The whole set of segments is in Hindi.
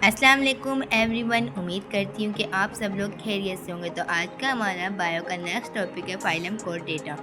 अस्सलाम वालेकुम एवरीवन। उम्मीद करती हूँ कि आप सब लोग खैरियत से होंगे। तो आज का हमारा बायो का नेक्स्ट टॉपिक है फाइलम कोड डेटा।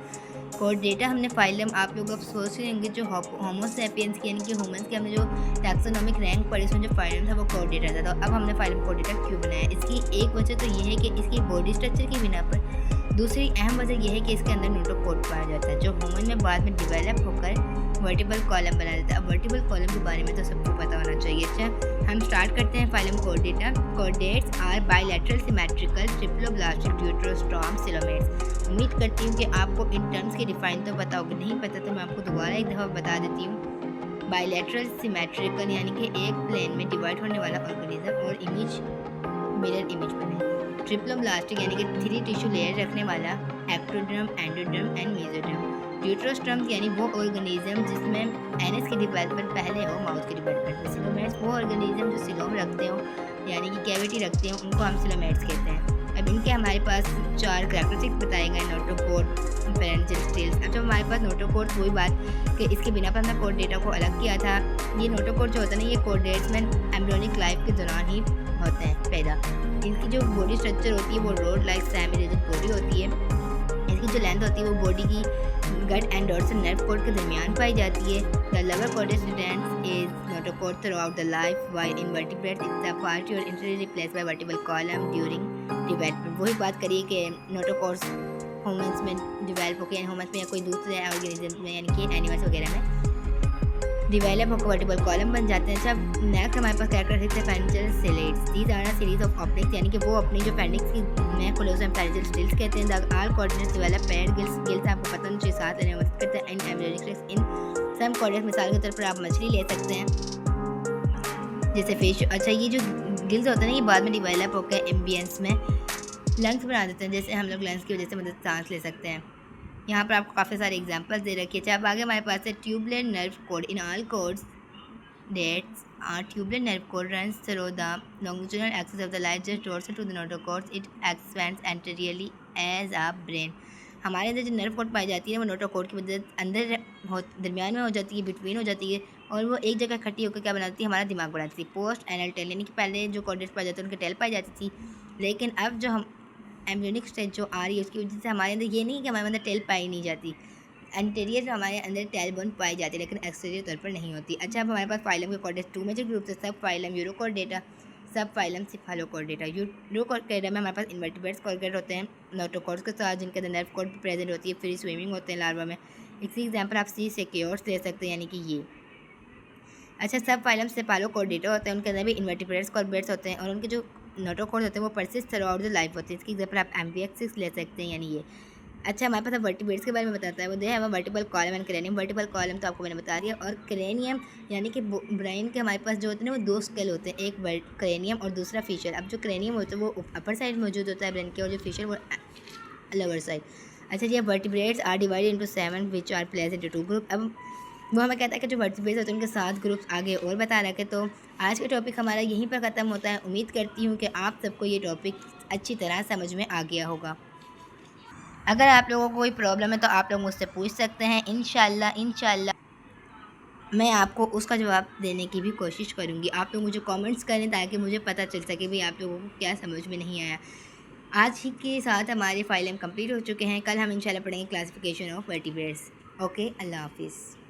कोड डेटा हमने फाइलम, आप लोग अब सोच रहे होंगे जो होमो सैपियंस की यानी कि ह्यूमंस के हमने जो टैक्सोनॉमिक रैंक पढ़ी उसमें जो फाइलम था वो कोड डेटा था। तो अब हमने फाइलम कोड डेटा क्यों बनाया, इसकी एक वजह तो ये है कि इसकी बॉडी स्ट्रक्चर की बिना पर। दूसरी अहम वजह यह है कि इसके अंदर नोटोकोड पाया जाता है जो ह्यूमन में बाद में डिवेलप होकर वर्टिबल कॉलम बना देता है। अब वर्टिबल कॉलम के बारे में तो सबको पता होना चाहिए। अच्छा, हम स्टार्ट करते हैं फाइलम कोड डेटा। Coordinates are bilateral symmetrical triploblastic deuterostome coelomates. उम्मीद करती हूँ कि आपको इन टर्म्स के डिफाइन तो पता होगा, नहीं पता तो मैं आपको दोबारा एक दफ़ा बता देती हूँ। बायलैटरल सिमेट्रिकल यानी कि एक प्लेन में डिवाइड होने वाला ऑर्गेनिज्म और इमेज मिरर इमेज बने। ट्रिप्लोब्लास्टिक यानी कि 3 टिश्यू लेयर रखने वाला एक्टोडर्म, एंडोडर्म एंड मेसोडर्म। ड्यूटरोस्टर्म यानी वो ऑर्गेनिज्म जिसमें एनएस की डेवलपमेंट पहले हो माउथ की डेवलपमेंट। सिलोमेट्स वो ऑर्गेनिज्म जो सिलोम रखते हो यानी कि कैविटी रखते हो, उनको हम सिलोमेट्स कहते हैं। अब इनके हमारे पास 4 कैरेक्टरिस्टिक्स बताए गए, नोटोकोड, पैरेंजियल स्टिल्स। अब जब हमारे पास नोटोकोड, वही बात कि इसके बिना पर हमने कोड डेटा को अलग किया था। ये नोटोकोड जो होता है ना, ये कोडेट्स में एम्ब्रियोनिक लाइफ के दौरान ही होते हैं पैदा। इनकी जो बॉडी स्ट्रक्चर होती है वो road like semi rigid body होती है। इसकी जो लेंथ होती है वो बॉडी की gut and dorsal nerve cord के दरमियान पाई जाती है। The lower cortex retains is notochord throughout the life while in vertebrates it's a part और entirely replace by vertebral column during development. वही बात करिए कि नोटोकोड्स ह्यूमंस में डेवलप होकर ह्यूमंस में या कोई दूसरे ऑर्गेनिज्म में यानी कि एनिमल्स वगैरह में डिवेलप होकर वर्टिबल कॉलम बन जाते हैं। जब नेक्स्ट हमारे पास कैरेक्टरिस्टिक्स है pharyngeal slits. These are a series of optics यानी कि वो अपनी जो पेंडिक्स की में क्लोज एंड फेरेंजियल स्टिल्स कहते हैं। The all chordates develop paired gills आपको पता नहीं, 6-7 लेने में मदद करते हैं। And embryonic in some chordates, मिसाल के तौर पर आप मछली ले सकते हैं जैसे फिश। अच्छा, ये जो गिल्स होते हैं ना, ये बाद में डिवेलप होकर एम्बियंस में लंग्स बना देते हैं, जैसे हम लोग लंग्स की वजह से मदद सांस ले सकते हैं। यहाँ पर आपको काफ़ी सारे एग्जांपल्स दे रखे हैं। अब आगे हमारे पास है tubular nerve cord. In all कोड्स डेट्स are tubular nerve cord runs through the longitudinal axis of the largest dorsal to the notochords. It expands anteriorly as a brain. हमारे अंदर जो नर्व कोड पाई जाती है वो नोटोकोड की वजह अंदर दरमियान में हो जाती है, बिटवीन हो जाती है, और वो एक जगह इकट्ठी होकर क्या बनाती है, हमारा दिमाग बनाती थी। पोस्ट एनल टेल यानी कि पहले जो कोडेट्स पाए जाते हैं उनके टेल पाई जाती थी, लेकिन अब जो हम एम्ब्रियोनिक स्टेज जो आ रही है उसकी वजह से हमारे अंदर ये नहीं कि हमारे अंदर टेल पाई नहीं जाती। एंटीरियर हमारे अंदर टेल बोन पाई जाती है लेकिन एक्सटीरियर तौर पर नहीं होती। अच्छा, अब हमारे पास फाइलम के कोडेट्स 2 मेजर ग्रुप्स है, सब फाइलम यूरोकोड डेटा, सब फाइलम सिफालोकोड डेटा। यूरोकोड डेटा में हमारे पास इन्वर्टिब्रेट्स कोड होते हैं नोटोकोड्स के साथ, जिनके अंदर नर्व कोड प्रेजेंट होती है, फ्री स्विमिंग होते हैं लार्वा में। इसी एग्जाम्पल आप सी सिक्योर्स ले सकते हैं यानी कि ये। अच्छा, सब फाइलम सिफालोकोड डेटा होते हैं, उनके अंदर भी इन्वर्टिब्रेट्स कोड होते हैं और उनके जो नोटोकोड होते हैं वो persist through out the life होते हैं। इसकी एग्जाम्पल आप एम्बिएक्स ले सकते हैं यानी ये। अच्छा, हमारे पास वर्टिब्रेट्स के बारे में बताता है, वो दे है vertebral column and cranium. Vertebral column तो आपको मैंने बता दिया, और क्रेनियम यानी कि ब्रेन के हमारे पास जो होते हैं वो 2 स्केल होते हैं, एक क्रेनियम और दूसरा फिशर। अब जो क्रेनियम होता है वो अपर साइड मौजूद होता है ब्रेन के, और जो फिशर वो लोअर साइड। अच्छा जी, vertebrates are divided into 7 which are place into 2 group. अब वो हमें कहता है कि जो वर्टिब्रेट्स होते हैं उनके 7 ग्रुप्स आगे और बता रखे। तो आज का टॉपिक हमारा यहीं पर ख़त्म होता है। उम्मीद करती हूँ कि आप सबको ये टॉपिक अच्छी तरह समझ में आ गया होगा। अगर आप लोगों को कोई प्रॉब्लम है तो आप लोग मुझसे पूछ सकते हैं। इंशाल्लाह मैं आपको उसका जवाब देने की भी कोशिश करूँगी। आप लोग मुझे कमेंट्स करें ताकि मुझे पता चल सके भाई आप लोगों को क्या समझ में नहीं आया। आज ही के साथ हमारे फाइलम कंप्लीट हो चुके हैं। कल हम इंशाल्लाह पढ़ेंगे क्लासिफिकेशन ऑफ वर्टिब्रेट्स। ओके, अल्लाह हाफिज़।